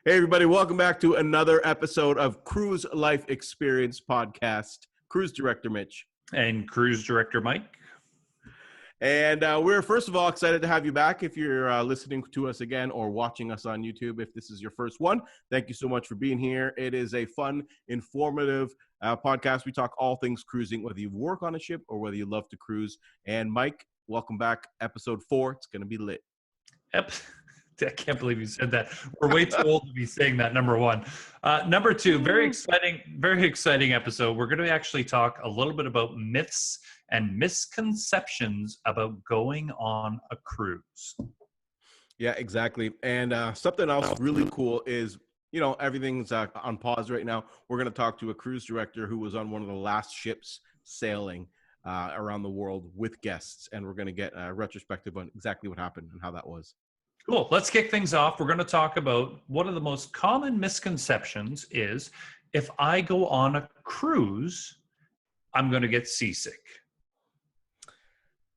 Hey, everybody, welcome back to another episode of Cruise Life Experience podcast. Cruise Director Mitch. And Cruise Director Mike. And we're, first of all, excited to have you back. If you're listening to us again or watching us on YouTube, if this is your first one, thank you so much for being here. It is a fun, informative podcast. We talk all things cruising, whether you work on a ship or whether you love to cruise. And Mike, welcome back. Episode 4. It's going to be lit. I can't believe you said that. We're way too old to be saying that, number one. Number two, very exciting episode. We're going to actually talk a little bit about myths and misconceptions about going on a cruise. Yeah, exactly. And something else really cool is, you know, everything's on pause right now. We're going to talk to a cruise director who was on one of the last ships sailing around the world with guests. And we're going to get a retrospective on exactly what happened and how that was. Cool. Let's kick things off. We're going to talk about one of the most common misconceptions is if I go on a cruise, I'm going to get seasick.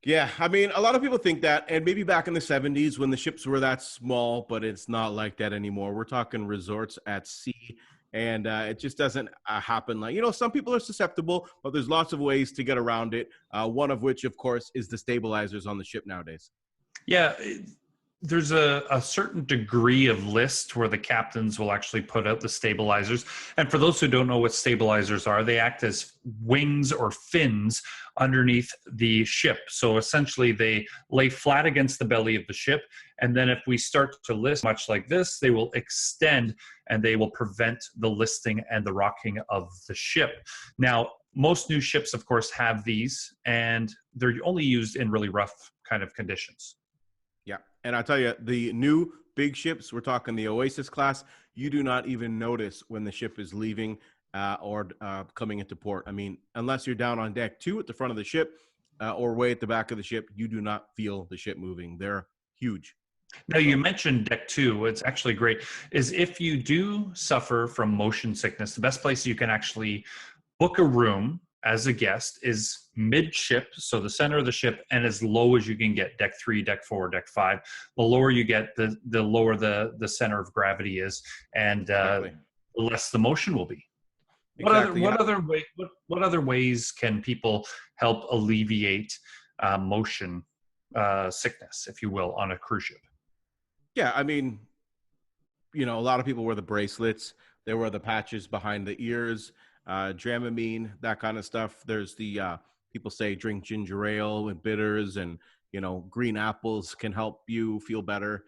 Yeah, I mean, a lot of people think that, and maybe back in the 70s when the ships were that small, but it's not like that anymore. We're talking resorts at sea, and it just doesn't happen. Like, you know, some people are susceptible, but there's lots of ways to get around it, one of which, of course, is the stabilizers on the ship nowadays. Yeah, there's a certain degree of list where the captains will actually put out the stabilizers. And for those who don't know what stabilizers are, they act as wings or fins underneath the ship. So essentially they lay flat against the belly of the ship. And then if we start to list much like this, they will extend and they will prevent the listing and the rocking of the ship. Now, most new ships, of course, have these, and they're only used in really rough kind of conditions. Yeah, and I'll tell you, the new big ships, we're talking the Oasis class, you do not even notice when the ship is leaving or coming into port. I mean, unless you're down on deck 2 at the front of the ship or way at the back of the ship, you do not feel the ship moving. They're huge. Now, you mentioned deck 2. What's actually great is if you do suffer from motion sickness, the best place you can actually book a room as a guest is midship, so the center of the ship, and as low as you can get, deck 3, deck 4, deck 5. The lower you get, the lower the center of gravity is, and the less the motion will be. Exactly. What other ways can people help alleviate motion sickness, if you will, on a cruise ship? Yeah, I mean, you know, a lot of people wear the bracelets. They wear the patches behind the ears. Dramamine, that kind of stuff. There's the people say drink ginger ale and bitters, and you know, green apples can help you feel better.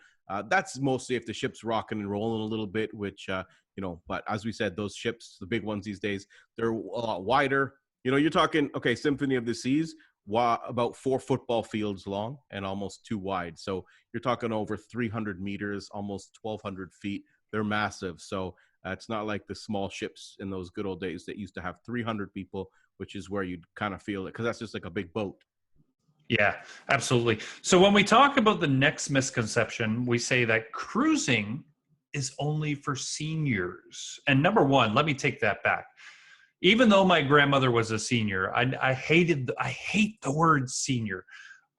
That's mostly if the ship's rocking and rolling a little bit, which you know, but as we said, those ships, the big ones these days, they're a lot wider. You know, you're talking, okay, Symphony of the Seas, about 4 football fields long and almost 2 wide. So you're talking over 300 meters, almost 1,200 feet. They're massive. So it's not like the small ships in those good old days that used to have 300 people, which is where you'd kind of feel it, because that's just like a big boat. Yeah, absolutely. So when we talk about the next misconception, we say that cruising is only for seniors. And number one, let me take that back. Even though my grandmother was a senior, I hate the word senior.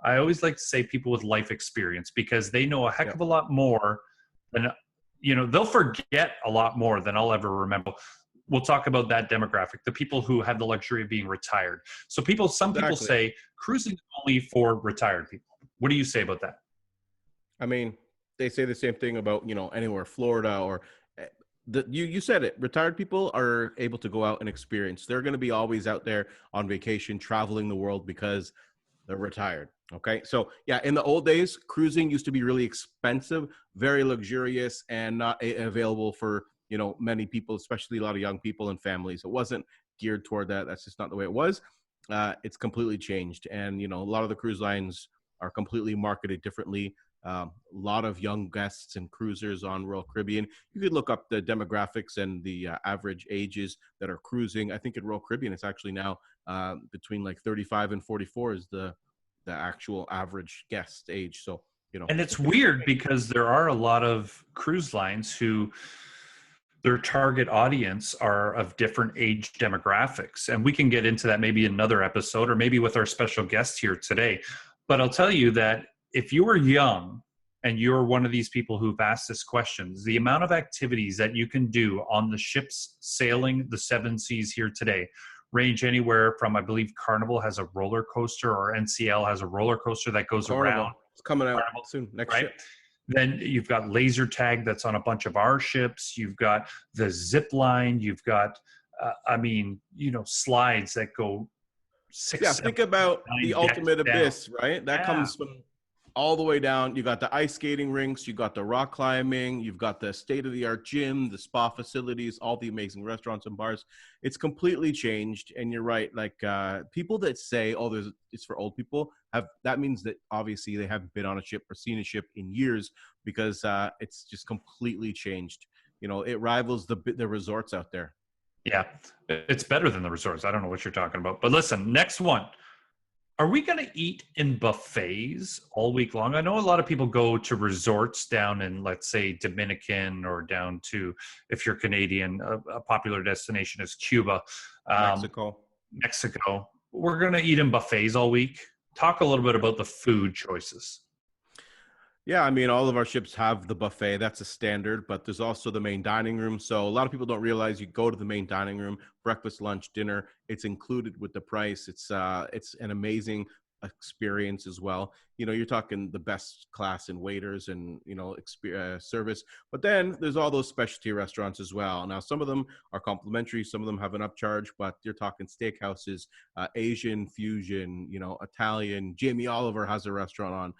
I always like to say people with life experience, because they know a heck of a lot more than, you know, they'll forget a lot more than I'll ever remember. We'll talk about that demographic, the people who have the luxury of being retired. So some people say cruising is only for retired people. What do you say about that? I mean, they say the same thing about, you know, anywhere, Florida or you said it. Retired people are able to go out and experience. They're going to be always out there on vacation, traveling the world because they're retired. Okay. So yeah, in the old days, cruising used to be really expensive, very luxurious, and not available for, you know, many people, especially a lot of young people and families. It wasn't geared toward that. That's just not the way it was. It's completely changed. And, you know, a lot of the cruise lines are completely marketed differently. A lot of young guests and cruisers on Royal Caribbean. You could look up the demographics and the average ages that are cruising. I think at Royal Caribbean, it's actually now between like 35 and 44 is the actual average guest age. So, you know, and it's weird because there are a lot of cruise lines who their target audience are of different age demographics. And we can get into that maybe in another episode or maybe with our special guest here today. But I'll tell you that if you were young and you're one of these people who've asked this question, the amount of activities that you can do on the ships sailing the seven seas here today range anywhere from, I believe Carnival has a roller coaster, or NCL has a roller coaster that goes around. Carnival. It's coming out Carnival, soon. Next right? ship. Then you've got laser tag that's on a bunch of our ships. You've got the zip line. You've got, slides that go six, Yeah, seven, think about the 9 decks ultimate down. abyss, right? That Yeah. comes from all the way down. You got the ice skating rinks, you got the rock climbing, you've got the state-of-the-art gym, the spa facilities, all the amazing restaurants and bars. It's completely changed, and you're right. Like people that say, "Oh, it's for old people," that means that obviously they haven't been on a ship or seen a ship in years, because it's just completely changed. It rivals the resorts out there. Yeah, it's better than the resorts. I don't know what you're talking about. But listen, next one. Are we going to eat in buffets all week long? I know a lot of people go to resorts down in, let's say, Dominican, or down to, if you're Canadian, a popular destination is Cuba, um, Mexico. Mexico. We're going to eat in buffets all week. Talk a little bit about the food choices. Yeah, I mean, all of our ships have the buffet. That's a standard, but there's also the main dining room. So a lot of people don't realize you go to the main dining room, breakfast, lunch, dinner. It's included with the price. It's an amazing experience as well. You're talking the best class in waiters and service. But then there's all those specialty restaurants as well. Now some of them are complimentary, some of them have an upcharge, but you're talking steakhouses, Asian fusion, Italian. Jamie Oliver has a restaurant on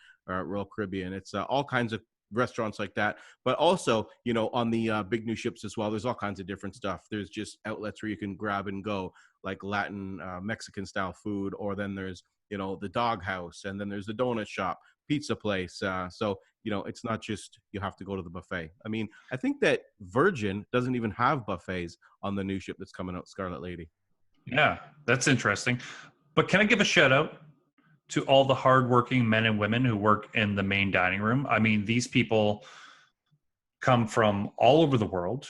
Royal Caribbean. It's all kinds of restaurants like that, but also on the big new ships as well, there's all kinds of different stuff. There's just outlets where you can grab and go, like Latin, Mexican style food, or then there's the dog house, and then there's the donut shop, pizza place. So it's not just you have to go to the buffet. I mean, I think that Virgin doesn't even have buffets on the new ship that's coming out, Scarlet Lady. Yeah, that's interesting. But can I give a shout out to all the hardworking men and women who work in the main dining room? I mean, these people come from all over the world,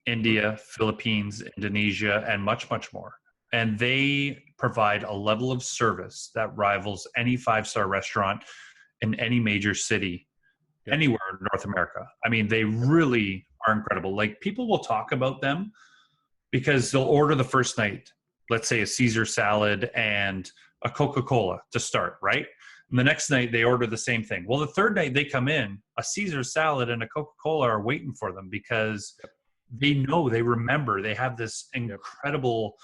India, Philippines, Indonesia, and much, much more. And they provide a level of service that rivals any five-star restaurant in any major city, Yep. anywhere in North America. I mean, they really are incredible. Like, people will talk about them because they'll order the first night, let's say a Caesar salad and a Coca-Cola to start, right? And the next night they order the same thing. Well, the third night they come in, a Caesar salad and a Coca-Cola are waiting for them, because they know, they remember, they have this incredible,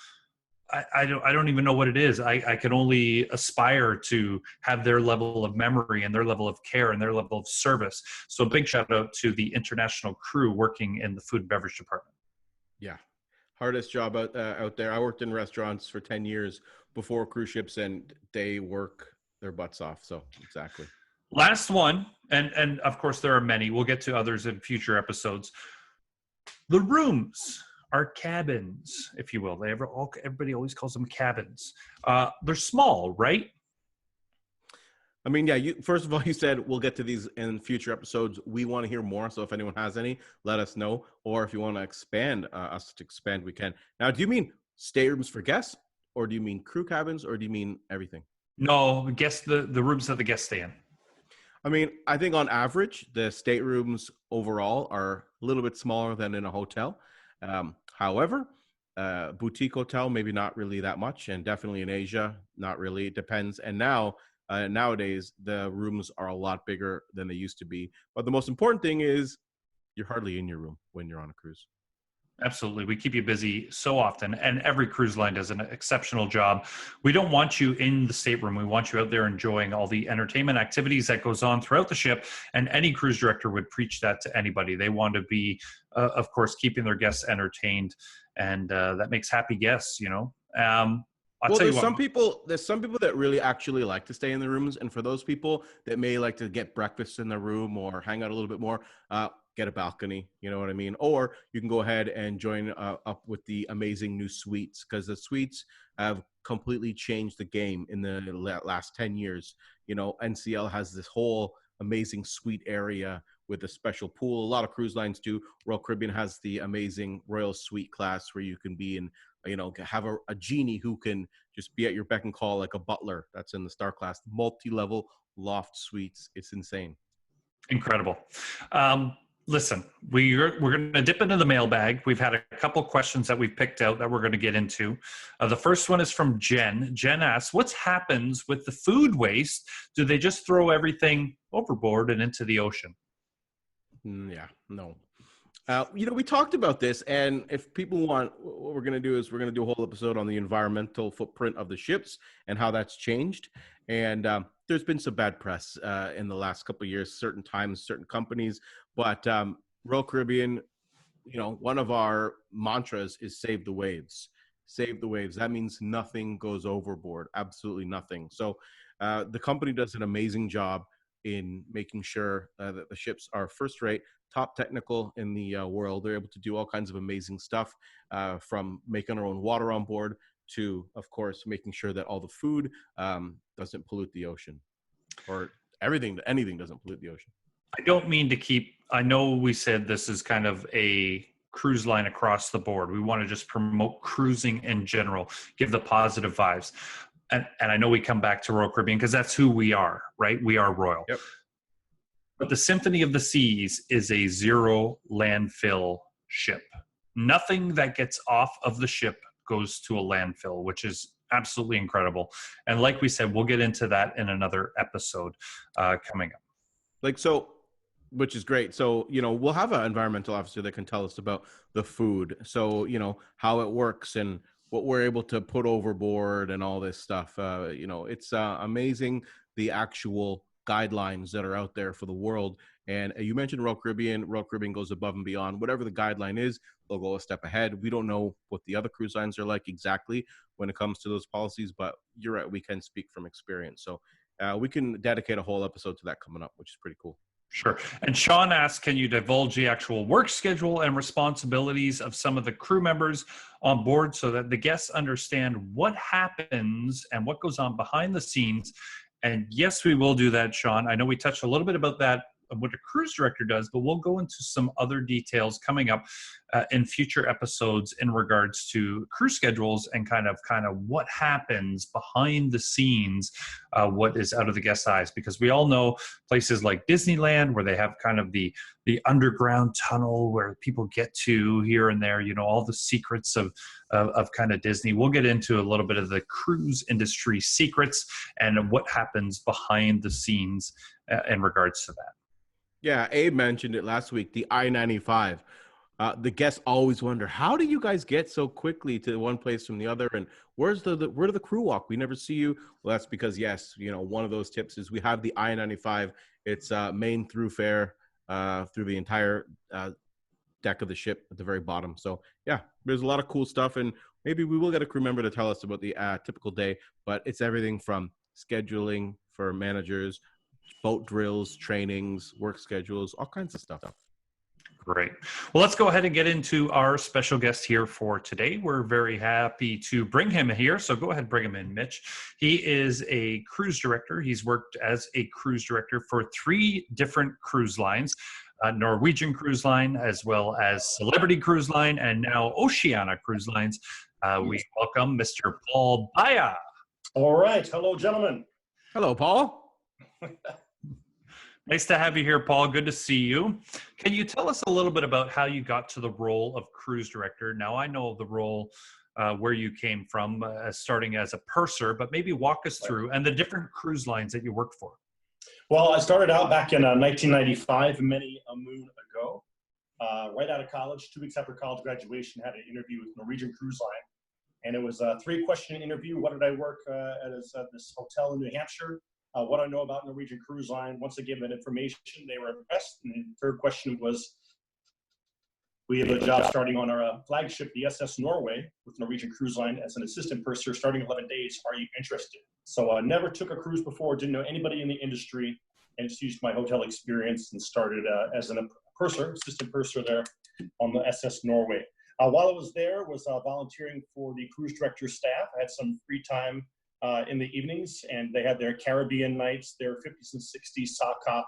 I don't even know what it is. I can only aspire to have their level of memory and their level of care and their level of service. So big shout out to the international crew working in the food and beverage department. Yeah. Hardest job out there. I worked in restaurants for 10 years before cruise ships, and they work their butts off. So exactly. Last one, and of course there are many. We'll get to others in future episodes. The rooms are cabins, if you will. Everybody always calls them cabins. They're small, right? I mean, yeah, first of all, you said we'll get to these in future episodes. We want to hear more. So if anyone has any, let us know. Or if you want to expand us to expand, we can. Now, do you mean staterooms for guests, or do you mean crew cabins, or do you mean everything? No, the rooms that the guests stay in. I mean, I think on average, the staterooms overall are a little bit smaller than in a hotel. However, boutique hotel, maybe not really that much. And definitely in Asia, not really. It depends. And nowadays, the rooms are a lot bigger than they used to be. But the most important thing is you're hardly in your room when you're on a cruise. Absolutely. We keep you busy so often, and every cruise line does an exceptional job. We don't want you in the stateroom. We want you out there enjoying all the entertainment activities that goes on throughout the ship, and any cruise director would preach that to anybody. They want to be, of course, keeping their guests entertained, and that makes happy guests, There's some people that really actually like to stay in the rooms, and for those people that may like to get breakfast in the room or hang out a little bit more, get a balcony, you know what I mean? Or you can go ahead and join up with the amazing new suites, because the suites have completely changed the game in the last 10 years. NCL has this whole amazing suite area with a special pool. A lot of cruise lines do. Royal Caribbean has the amazing Royal Suite class where you can be in, have a genie who can just be at your beck and call, like a butler. That's in the Star class. Multi-level loft suites. It's insane. Incredible. Listen, we're going to dip into the mailbag. We've had a couple questions that we've picked out that we're going to get into. The first one is from Jen. Jen asks, what happens with the food waste? Do they just throw everything overboard and into the ocean? Yeah, no. We talked about this, and if people want, what we're going to do is we're going to do a whole episode on the environmental footprint of the ships and how that's changed. And there's been some bad press in the last couple of years, certain times, certain companies. But Royal Caribbean, one of our mantras is save the waves. Save the waves. That means nothing goes overboard, absolutely nothing. So the company does an amazing job in making sure that the ships are first rate, top technical in the world. They're able to do all kinds of amazing stuff, from making our own water on board to, of course, making sure that all the food doesn't pollute the ocean, or anything doesn't pollute the ocean. I don't mean to I know we said this is kind of a cruise line across the board. We want to just promote cruising in general, give the positive vibes. And I know we come back to Royal Caribbean because that's who we are, right? We are Royal. Yep. But the Symphony of the Seas is a zero landfill ship. Nothing that gets off of the ship goes to a landfill, which is absolutely incredible. And like we said, we'll get into that in another episode coming up. Which is great. So, we'll have an environmental officer that can tell us about the food. So, how it works and what we're able to put overboard and all this stuff. It's amazing, the actual guidelines that are out there for the world. And you mentioned Royal Caribbean. Royal Caribbean goes above and beyond. Whatever the guideline is, they'll go a step ahead. We don't know what the other cruise lines are like exactly when it comes to those policies, but you're right, we can speak from experience. So we can dedicate a whole episode to that coming up, which is pretty cool. Sure. And Sean asks, can you divulge the actual work schedule and responsibilities of some of the crew members on board so that the guests understand what happens and what goes on behind the scenes? And yes, we will do that, Sean. I know we touched a little bit about that, what a cruise director does, but we'll go into some other details coming up in future episodes in regards to cruise schedules and kind of what happens behind the scenes, what is out of the guest's eyes, because we all know places like Disneyland where they have kind of the underground tunnel where people get to here and there, all the secrets of kind of Disney. We'll get into a little bit of the cruise industry secrets and what happens behind the scenes in regards to that. Yeah, Abe mentioned it last week, the I-95. The guests always wonder, how do you guys get so quickly to one place from the other? And where do the crew walk? We never see you. Well, that's because, yes, one of those tips is we have the I-95. It's main thoroughfare through the entire deck of the ship at the very bottom. So, yeah, there's a lot of cool stuff. And maybe we will get a crew member to tell us about the typical day. But it's everything from scheduling for managers, boat drills, trainings, work schedules, all kinds of stuff. Great. Well, let's go ahead and get into our special guest here for today. We're very happy to bring him here. So go ahead, bring him in, Mitch. He is a cruise director. He's worked as a cruise director for 3 different cruise lines, Norwegian Cruise Line, as well as Celebrity Cruise Line, and now Oceania Cruise Lines. We welcome Mr. Paul Baya. All right. Hello, gentlemen. Hello, Paul. Nice to have you here, Paul. Good to see you. Can you tell us a little bit about how you got to the role of cruise director? Now, I know the role where you came from, starting as a purser, but maybe walk us through and the different cruise lines that you worked for. Well, I started out back in 1995, many a moon ago, right out of college. 2 weeks after college graduation, had an interview with Norwegian Cruise Line. And it was a 3-question interview. What did I work at this hotel in New Hampshire? What I know about Norwegian Cruise Line. Once I gave that information, they were impressed. And the 3rd question was, we have a job starting on our flagship, the SS Norway, with Norwegian Cruise Line as an assistant purser starting 11 days. Are you interested? So I never took a cruise before, didn't know anybody in the industry, and just used my hotel experience and started as a purser, assistant purser there on the SS Norway. While I was there, was volunteering for the cruise director staff. I had some free time in the evenings, and they had their Caribbean nights, their 50s and 60s sock hop,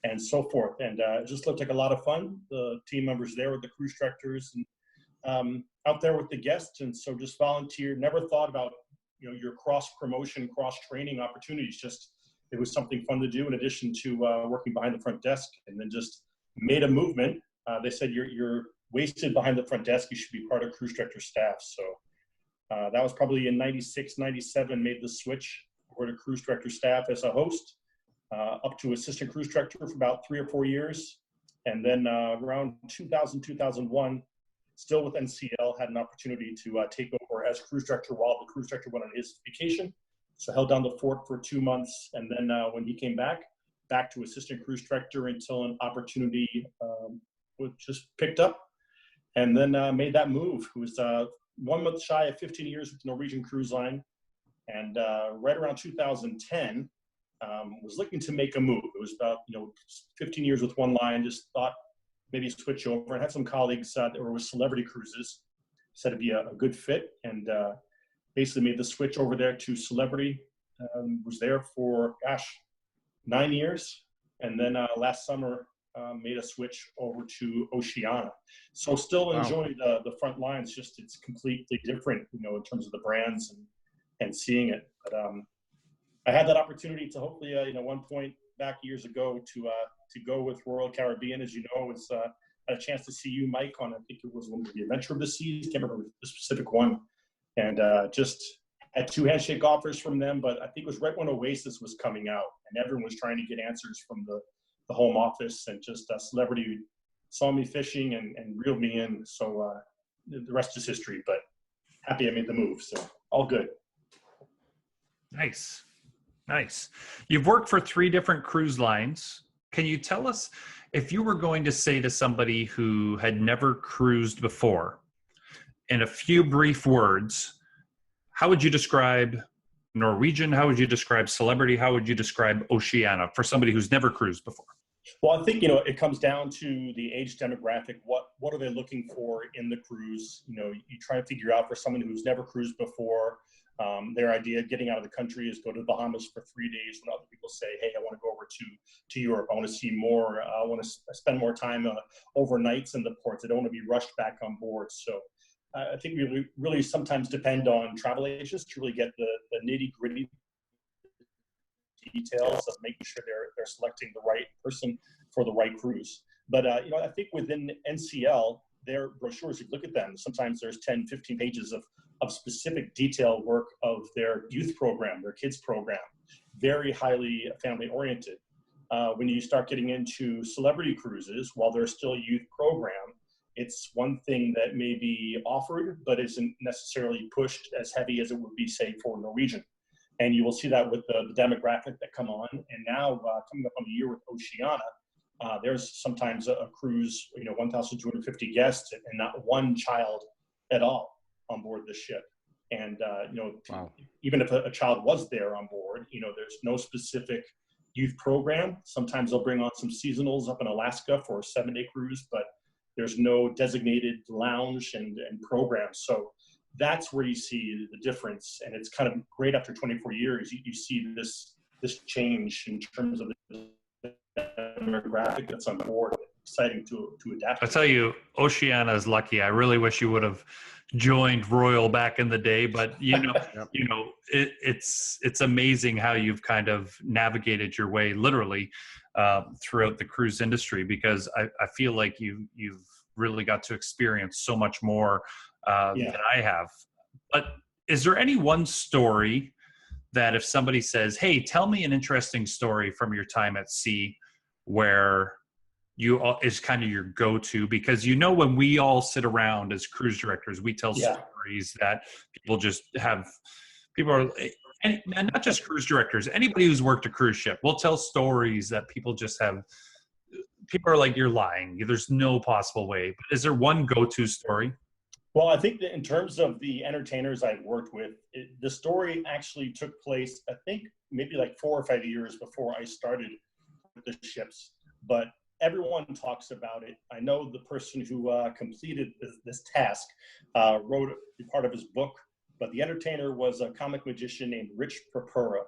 and so forth. And it just looked like a lot of fun. The team members there with the cruise directors and out there with the guests. And so just volunteered, never thought about, your cross promotion, cross training opportunities, just it was something fun to do in addition to working behind the front desk, and then just made a movement. They said, you're wasted behind the front desk. You should be part of cruise director staff. So that was probably in 96, 97, made the switch over to cruise director staff as a host, up to assistant cruise director for about 3 or 4 years. And then around 2000, 2001, still with NCL, had an opportunity to take over as cruise director while the cruise director went on his vacation. So held down the fort for 2 months. And then when he came back to assistant cruise director until an opportunity was just picked up. And then made that move. It was 1 month shy of 15 years with Norwegian Cruise Line. And right around 2010, was looking to make a move. It was about 15 years with one line. Just thought maybe switch over. And had some colleagues that were with Celebrity Cruises. Said it'd be a good fit, and basically made the switch over there to Celebrity. Was there for 9 years, and then last summer made a switch over to Oceania. So still enjoy the front lines. Just it's completely different, in terms of the brands and seeing it. But I had that opportunity to hopefully, one point back years ago to go with Royal Caribbean. As you know, was had a chance to see you, Mike, on I think it was one of the Adventure of the Seas. Can't remember the specific one, and just had 2 handshake offers from them. But I think it was right when Oasis was coming out, and everyone was trying to get answers from the home office, and just Celebrity saw me fishing and reeled me in. So the rest is history. But happy I made the move. So all good. Nice. You've worked for 3 different cruise lines. Can you tell us, if you were going to say to somebody who had never cruised before, in a few brief words, how would you describe Norwegian? How would you describe Celebrity? How would you describe Oceania for somebody who's never cruised before? Well, I think, it comes down to the age demographic. What are they looking for in the cruise? You try to figure out for someone who's never cruised before, their idea of getting out of the country is go to the Bahamas for 3 days, when other people say, hey, I want to go over to Europe. I want to see more. I want to spend more time overnights in the ports. I don't want to be rushed back on board. So I think we really sometimes depend on travel agents to really get the nitty gritty details of making sure they're selecting the right person for the right cruise. But I think within NCL, their brochures, if you look at them, sometimes there's 10, 15 pages of specific detail work of their youth program, their kids program, very highly family oriented. When you start getting into Celebrity Cruises, while they're still a youth program, it's one thing that may be offered, but isn't necessarily pushed as heavy as it would be, say, for Norwegian. And you will see that with the demographic that come on. And now coming up on a year with Oceania, there's sometimes a cruise, 1,250 guests and not one child at all on board the ship. And, wow. Even if a child was there on board, there's no specific youth program. Sometimes they'll bring on some seasonals up in Alaska for a 7-day cruise, but there's no designated lounge and program. So that's where you see the difference. And it's kind of great after 24 years, you see this change in terms of the demographic that's on board. Exciting to adapt. I tell you, Oceania is lucky. I really wish you would have joined Royal back in the day, but Yep. It's amazing how you've kind of navigated your way literally throughout the cruise industry, because I feel like you've really got to experience so much more than I have. But is there any one story that if somebody says, hey, tell me an interesting story from your time at sea, where is kind of your go-to? Because when we all sit around as cruise directors, we tell stories that people are, and not just cruise directors, anybody who's worked a cruise ship will tell stories that people just have. People are like, you're lying. There's no possible way. But is there one go-to story? Well, I think that in terms of the entertainers I've worked with, the story actually took place, I think, maybe like 4 or 5 years before I started with the ships. But everyone talks about it. I know the person who completed this task wrote part of his book, but the entertainer was a comic magician named Rich Purpura.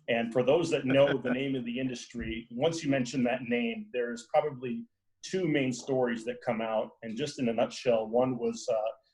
And for those that know the name of the industry, once you mention that name, there's probably 2 main stories that come out. And just in a nutshell, one was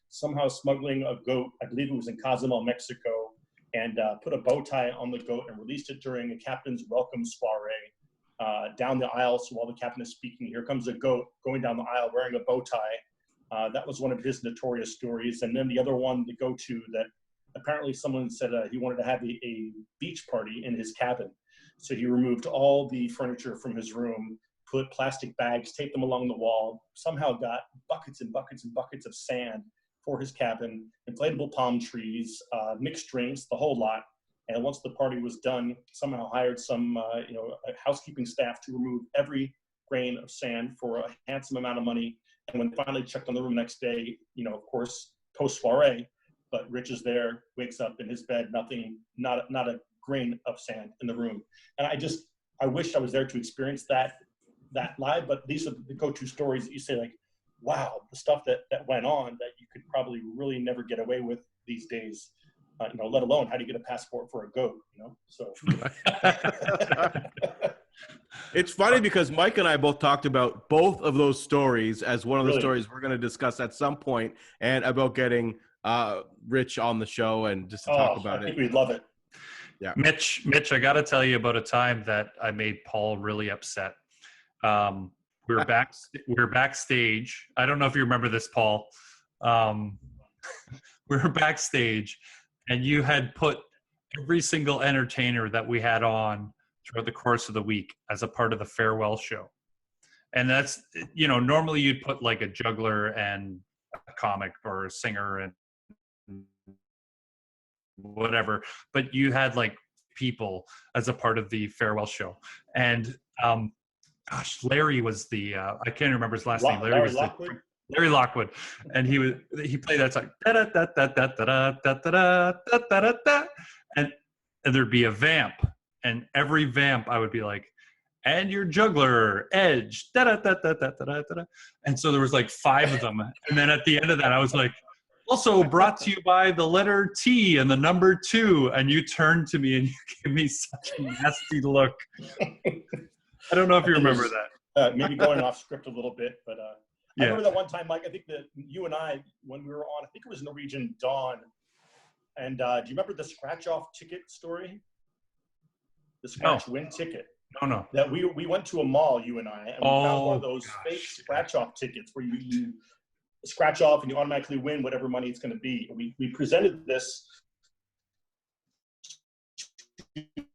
somehow smuggling a goat, I believe it was in Cozumel, Mexico, and put a bow tie on the goat and released it during a captain's welcome soiree down the aisle. So while the captain is speaking, here comes a goat going down the aisle wearing a bow tie. That was one of his notorious stories. And then the other one to go to that apparently someone said he wanted to have a beach party in his cabin. So he removed all the furniture from his room, put plastic bags, taped them along the wall, somehow got buckets and buckets and buckets of sand for his cabin, inflatable palm trees, mixed drinks, the whole lot. And once the party was done, somehow hired some housekeeping staff to remove every grain of sand for a handsome amount of money. And when they finally checked on the room next day, of course, post-soiree, but Rich is there, wakes up in his bed, nothing, not a grain of sand in the room. And I wish I was there to experience that live, but these are the go-to stories that you say, like, wow, the stuff that went on that you could probably really never get away with these days, let alone how do you get a passport for a goat, so. It's funny because Mike and I both talked about both of those stories as one of the Really? stories we're going to discuss at some point, and about getting Rich on the show and just to talk about I think we'd love it. Yeah. Mitch, I got to tell you about a time that I made Paul really upset. We were backstage. I don't know if you remember this, Paul. We were backstage, and you had put every single entertainer that we had on throughout the course of the week as a part of the farewell show. And that's, normally you'd put like a juggler and a comic or a singer and whatever, but you had like people as a part of the farewell show. And Larry was the I can't remember his last name. Larry Lockwood, and he played that song, and there'd be a vamp, and every vamp I would be like, and your juggler Edge, and so there was like 5 of them, and then at the end of that I was like, also brought to you by the letter T and the number 2, and you turned to me and you gave me such a nasty look. I don't know if you remember that. Maybe going off script a little bit, but yeah. I remember that one time, Mike, I think that you and I, when we were on, I think it was Norwegian Dawn, and do you remember the scratch-off ticket story? The scratch-win ticket. No. That we went to a mall, you and I, and we found one of those fake scratch-off tickets where you scratch off and you automatically win whatever money it's going to be. We presented this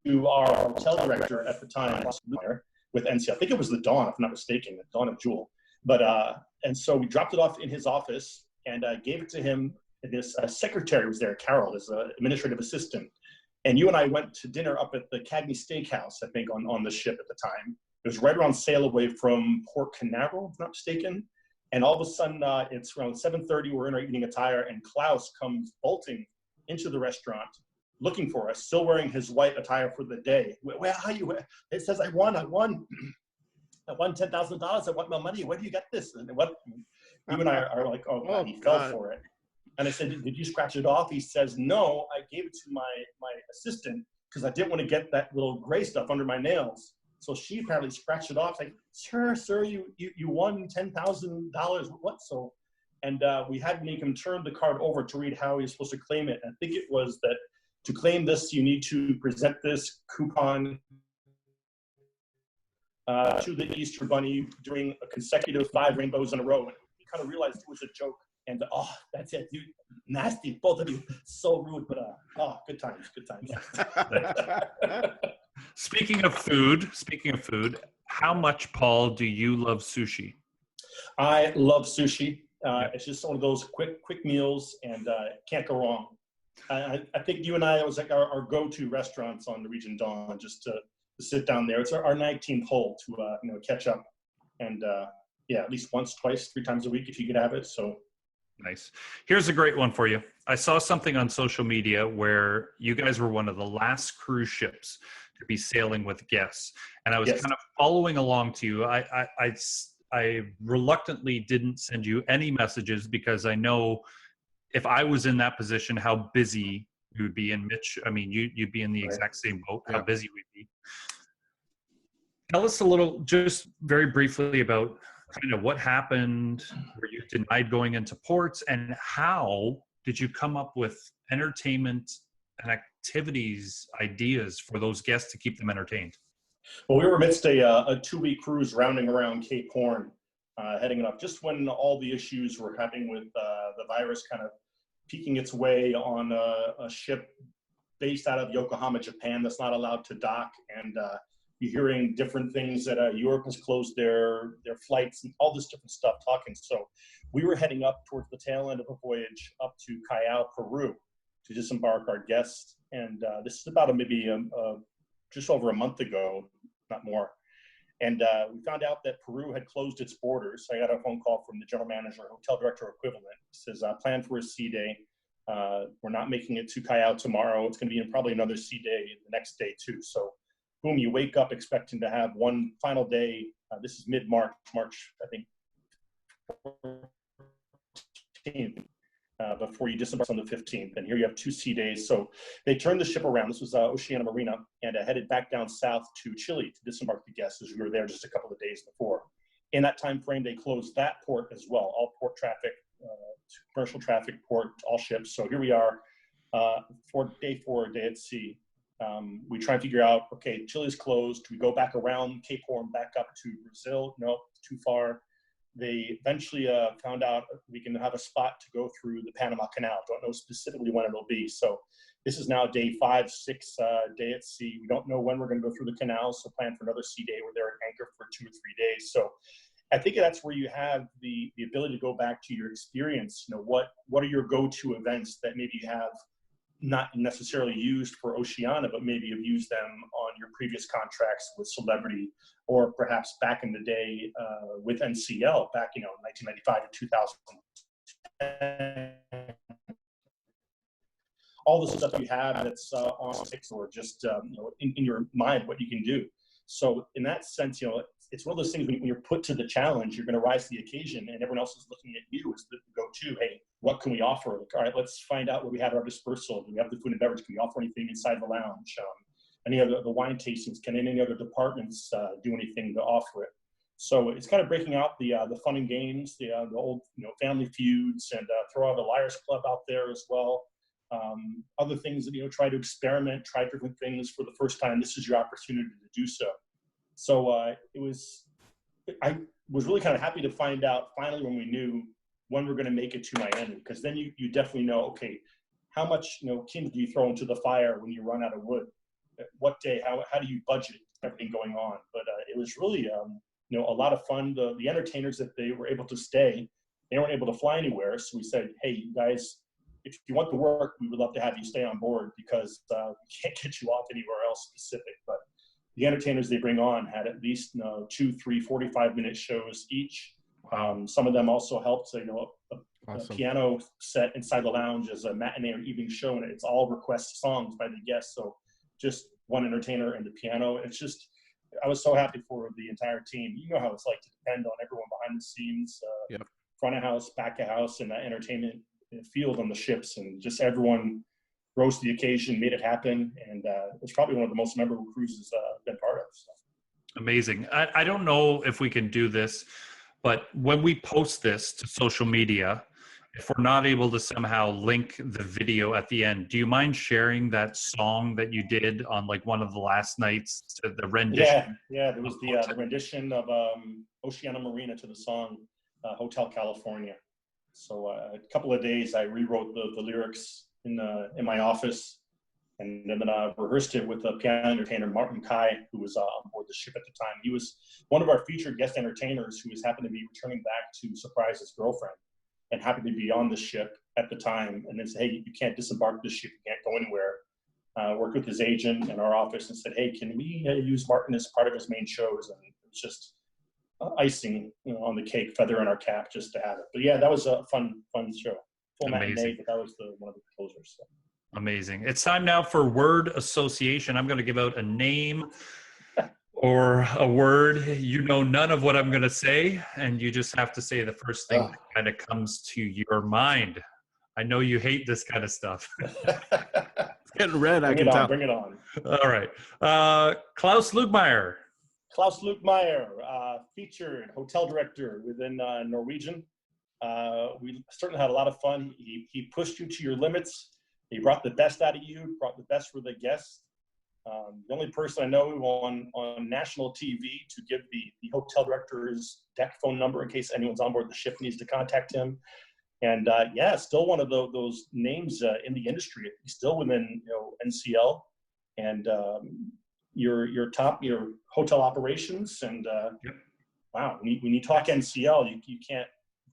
to our hotel director at the time with NC. I think it was the Dawn, if I'm not mistaken, the Dawn of Jewel. But and so we dropped it off in his office and gave it to him. And his secretary was there, Carol, his administrative assistant. And you and I went to dinner up at the Cagney Steakhouse, I think, on the ship at the time. It was right around sail away from Port Canaveral, if I'm not mistaken. And all of a sudden, it's around 7:30. We're in our evening attire, and Klaus comes bolting into the restaurant, looking for us, still wearing his white attire for the day. Where are you? It says, I won $10,000. I want my money. Where do you get this? And what? You and I are like, oh, God, he fell for it. And I said, did you scratch it off? He says, no, I gave it to my assistant because I didn't want to get that little gray stuff under my nails. So she apparently scratched it off. Like, sir, you won $10,000. What? So, and we had to make him turn the card over to read how he was supposed to claim it. And I think it was that to claim this, you need to present this coupon to the Easter Bunny during a consecutive 5 rainbows in a row. And we kind of realized it was a joke. And that's it, dude. Nasty, both of you. So rude, but good times. Speaking of food, how much, Paul, do you love sushi? I love sushi. It's just one of those quick meals, and can't go wrong. I think you and I, it was like our go-to restaurants on Norwegian Dawn, just to sit down there. It's our 19th hole to catch up, and at least once, twice, 3 times a week if you could have it. So. Nice. Here's a great one for you. I saw something on social media where you guys were one of the last cruise ships to be sailing with guests. And I was kind of following along to you. I reluctantly didn't send you any messages because I know if I was in that position, how busy you would be. And Mitch, I mean, you'd be in the exact same boat, how busy we'd be. Tell us a little, just very briefly, about kind of what happened, were you denied going into ports, and how did you come up with entertainment and activities, ideas for those guests to keep them entertained? Well, we were amidst a 2-week cruise rounding around Cape Horn, heading up just when all the issues were happening with the virus kind of peeking its way on a ship based out of Yokohama, Japan, that's not allowed to dock. And you're hearing different things that Europe has closed their flights and all this different stuff talking. So we were heading up towards the tail end of a voyage up to Callao, Peru, to disembark our guests. And this is about maybe just over a month ago, not more. And we found out that Peru had closed its borders. I got a phone call from the general manager, hotel director equivalent. He says, plan for a sea day. We're not making it to Callao tomorrow. It's going to be probably another sea day the next day too. So boom, you wake up expecting to have one final day. This is mid-March, I think, 14th, before you disembark on the 15th. And here you have 2 sea days. So they turned the ship around. This was Oceania Marina, and headed back down south to Chile to disembark the guests, as we were there just a couple of days before. In that time frame, they closed that port as well, all port traffic, commercial traffic, port, all ships. So here we are, for day 4, day at sea. We try and figure out, okay, Chile's closed. Do we go back around Cape Horn, back up to Brazil? No, too far. They eventually found out we can have a spot to go through the Panama Canal. Don't know specifically when it'll be. So this is now day 5, 6, day at sea. We don't know when we're going to go through the canal, so plan for another sea day. We're there at anchor for 2 or 3 days. So I think that's where you have the ability to go back to your experience. You know, what are your go-to events that maybe you have not necessarily used for Oceania, but maybe you've used them on your previous contracts with Celebrity, or perhaps back in the day with NCL back, 1995 to 2010. All the stuff you have that's on six, or just in your mind, what you can do. So in that sense, it's one of those things when you're put to the challenge, you're going to rise to the occasion, and everyone else is looking at you as the go-to. Hey, what can we offer? Like, all right, let's find out what we have at our dispersal. Do we have the food and beverage? Can we offer anything inside the lounge? Any other the wine tastings? Can any other departments do anything to offer it? So it's kind of breaking out the fun and games, the old family feuds, and throw out a Liars Club out there as well. Other things that try to experiment, try different things for the first time. This is your opportunity to do so. So I was really kind of happy to find out finally when we knew when we're going to make it to Miami, because then you definitely know, okay, how much kindle do you throw into the fire when you run out of wood? What day? How do you budget everything going on? But it was really a lot of fun. The entertainers that they were able to stay, they weren't able to fly anywhere, so we said, hey, you guys, if you want the work, we would love to have you stay on board, because we can't get you off anywhere else specific. But the entertainers they bring on had at least 2, 3, 45-minute shows each. Some of them also helped, a piano set inside the lounge as a matinee or evening show, and it's all request songs by the guests. So just one entertainer and the piano. It's just, I was so happy for the entire team. You know how it's like to depend on everyone behind the scenes, front of house, back of house, and that entertainment field on the ships, and just everyone rose to the occasion, made it happen, and it's probably one of the most memorable cruises I've been part of. So. Amazing. I don't know if we can do this, but when we post this to social media, if we're not able to somehow link the video at the end, do you mind sharing that song that you did on like one of the last nights, to the rendition? Yeah. There was the rendition of Oceania Marina to the song Hotel California. So a couple of days I rewrote the lyrics in my office, and then I rehearsed it with a piano entertainer, Martin Kai, who was on board the ship at the time. He was one of our featured guest entertainers who was happened to be returning back to surprise his girlfriend, and happened to be on the ship at the time, and then said, hey, you can't disembark this ship, you can't go anywhere. Worked with his agent in our office and said, hey, can we use Martin as part of his main shows? And it was just icing on the cake, feather in our cap, just to have it. But yeah, that was a fun show. Full matinee, but that was one of the closers. So. Amazing. It's time now for word association. I'm going to give out a name or a word. You know none of what I'm going to say, and you just have to say the first thing that kind of comes to your mind. I know you hate this kind of stuff. It's getting red, I can tell. Bring it on. All right. Klaus Lugmeyer. Klaus Lugmeyer, featured hotel director within Norwegian. We certainly had a lot of fun. He pushed you to your limits. He brought the best out of you, brought the best for the guests. The only person I know on national TV to give the hotel director's deck phone number in case anyone's on board the ship needs to contact him. And still one of those names in the industry. He's still within NCL and your hotel operations. And wow, when you talk NCL, you can't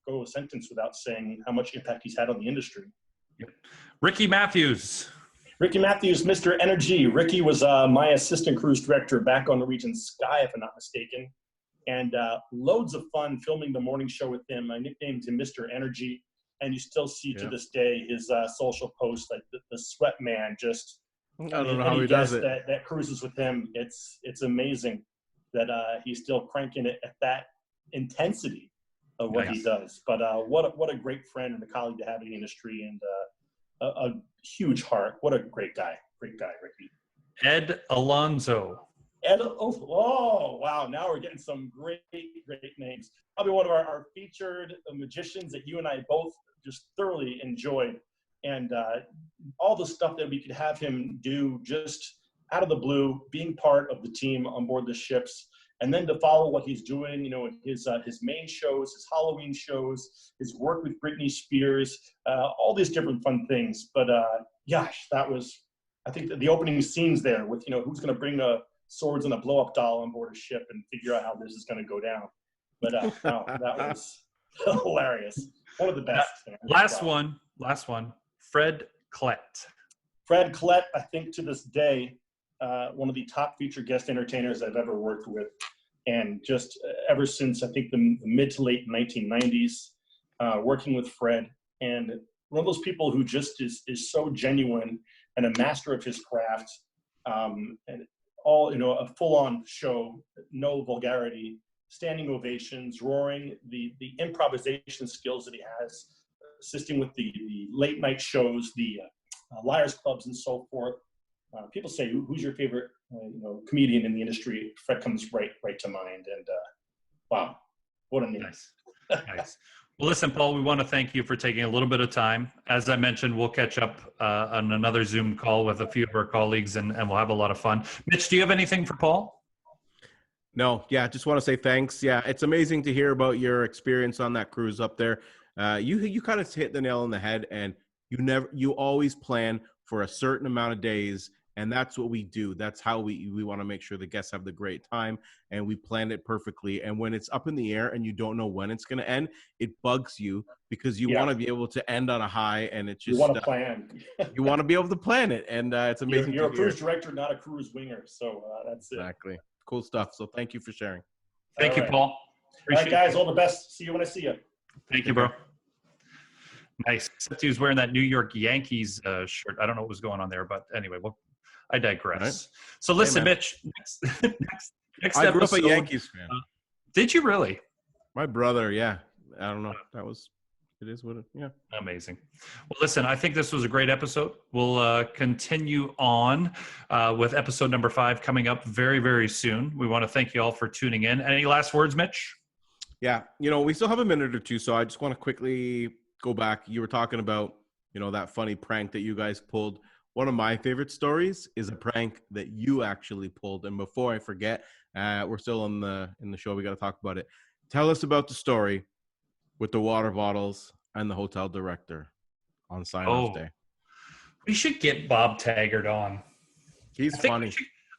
go a sentence without saying how much impact he's had on the industry. Yep. Ricky Matthews, Mr. Energy. Ricky was my assistant cruise director back on Norwegian Sky, if I'm not mistaken. And loads of fun filming the morning show with him. I nicknamed him Mr. Energy. And you still see to this day his social posts, like the sweat man. Just I don't know how he does it. That cruises with him, it's amazing that he's still cranking it at that intensity of what he does. But what a great friend and a colleague to have in the industry, and a huge heart. What a great guy, Ricky. Ed Alonso. Oh, wow. Now we're getting some great names. Probably one of our featured magicians that you and I both just thoroughly enjoyed. And all the stuff that we could have him do just out of the blue, being part of the team on board the ships, and then to follow what he's doing, his main shows, his Halloween shows, his work with Britney Spears, all these different fun things. But gosh, that was, I think, the opening scenes there with, who's going to bring the swords and a blow-up doll on board a ship and figure out how this is going to go down. But no, that was hilarious. One of the best. Last one. Fred Klett. Fred Klett, I think to this day, one of the top featured guest entertainers I've ever worked with. And just ever since, I think, the mid to late 1990s, working with Fred. And one of those people who just is so genuine and a master of his craft. And all, a full-on show, no vulgarity, standing ovations, roaring, the improvisation skills that he has, assisting with the late night shows, the Liars Clubs and so forth. People say, who's your favorite comedian in the industry? Fred comes right to mind. And wow, what a name. Nice. Well, listen, Paul, we want to thank you for taking a little bit of time. As I mentioned, we'll catch up on another Zoom call with a few of our colleagues, and we'll have a lot of fun. Mitch, do you have anything for Paul? No, just want to say thanks. Yeah, it's amazing to hear about your experience on that cruise up there. You kind of hit the nail on the head, and you always plan for a certain amount of days. And that's what we do. That's how we want to make sure the guests have the great time, and we planned it perfectly. And when it's up in the air and you don't know when it's going to end, it bugs you because you want to be able to end on a high, and it's just you want to plan. You want to be able to plan it, and it's amazing. You're a cruise director, not a cruise winger, so that's it. Exactly. Cool stuff. So thank you for sharing. Thank you, Paul. All right, guys, all the best. See you when I see you. Thank you, bro. Nice. Except he was wearing that New York Yankees shirt. I don't know what was going on there, but anyway, I digress. Right. So listen, Mitch, next I grew episode, up a Yankees fan. Did you really? My brother, yeah. I don't know. It is what it, yeah. Amazing. Well, listen, I think this was a great episode. We'll continue on with episode number 5 coming up very, very soon. We want to thank you all for tuning in. Any last words, Mitch? Yeah. We still have a minute or two, so I just want to quickly go back. You were talking about, that funny prank that you guys pulled. One of my favorite stories is a prank that you actually pulled. And before I forget, we're still in the show. We got to talk about it. Tell us about the story with the water bottles and the hotel director on sign-off day. We should get Bob Taggart on. He's funny.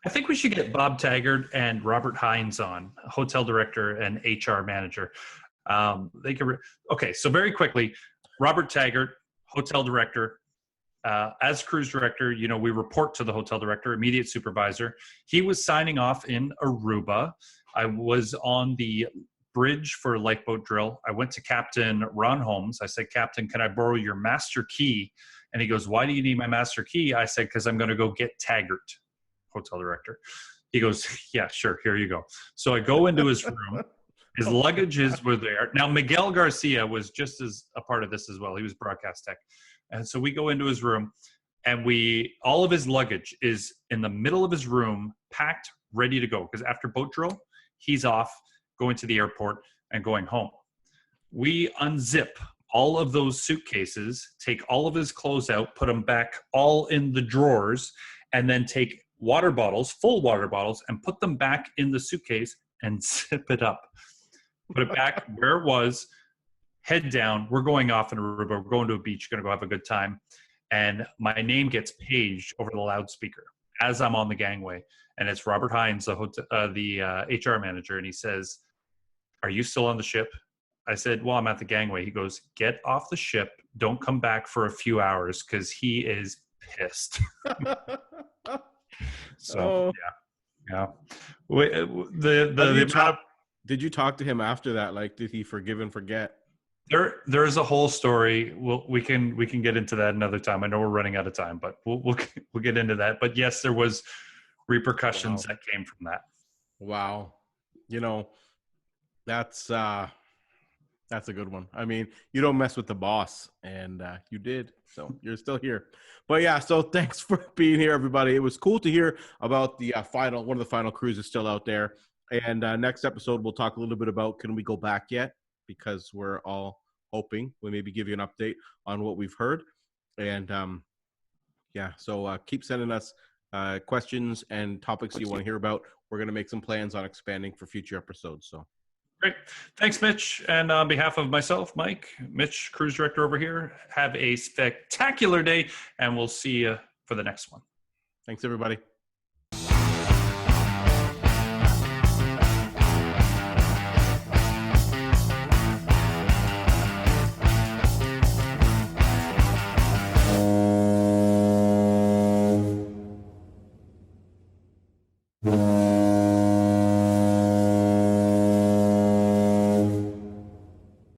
I think we should get Bob Taggart and Robert Hines on, hotel director and HR manager. They could. Okay, so very quickly, Robert Taggart, hotel director. As cruise director, we report to the hotel director, immediate supervisor. He was signing off in Aruba. I was on the bridge for lifeboat drill. I went to Captain Ron Holmes. I said, Captain, can I borrow your master key? And he goes, why do you need my master key? I said, because I'm going to go get Taggart, hotel director. He goes, yeah, sure. Here you go. So I go into his room. His luggages were there. Now, Miguel Garcia was just as a part of this as well. He was broadcast tech. And so we go into his room, and all of his luggage is in the middle of his room, packed, ready to go. Because after boat drill, he's off going to the airport and going home. We unzip all of those suitcases, take all of his clothes out, put them back all in the drawers, and then take water bottles, full water bottles, and put them back in the suitcase and zip it up. Put it back where it was, head down. We're going off in Aruba. We're going to a beach, going to go have a good time. And my name gets paged over the loudspeaker as I'm on the gangway. And it's Robert Hines, the HR manager. And he says, "Are you still on the ship?" I said, "Well, I'm at the gangway." He goes, "Get off the ship. Don't come back for a few hours," because he is pissed. So, yeah. Did you talk to him after that? Like, did he forgive and forget? There's a whole story. We can get into that another time. I know we're running out of time, but we'll get into that. But yes, there was repercussions that came from that. Wow. That's a good one. I mean, you don't mess with the boss, and you did, so you're still here. But yeah, so thanks for being here, everybody. It was cool to hear about the one of the final cruises still out there. And next episode, we'll talk a little bit about, can we go back yet? Because we're all hoping we maybe give you an update on what we've heard. And so keep sending us questions and topics you want to hear about. We're going to make some plans on expanding for future episodes. So great. Thanks, Mitch. And on behalf of myself, Mike, Mitch, cruise director over here, have a spectacular day, and we'll see you for the next one. Thanks, everybody.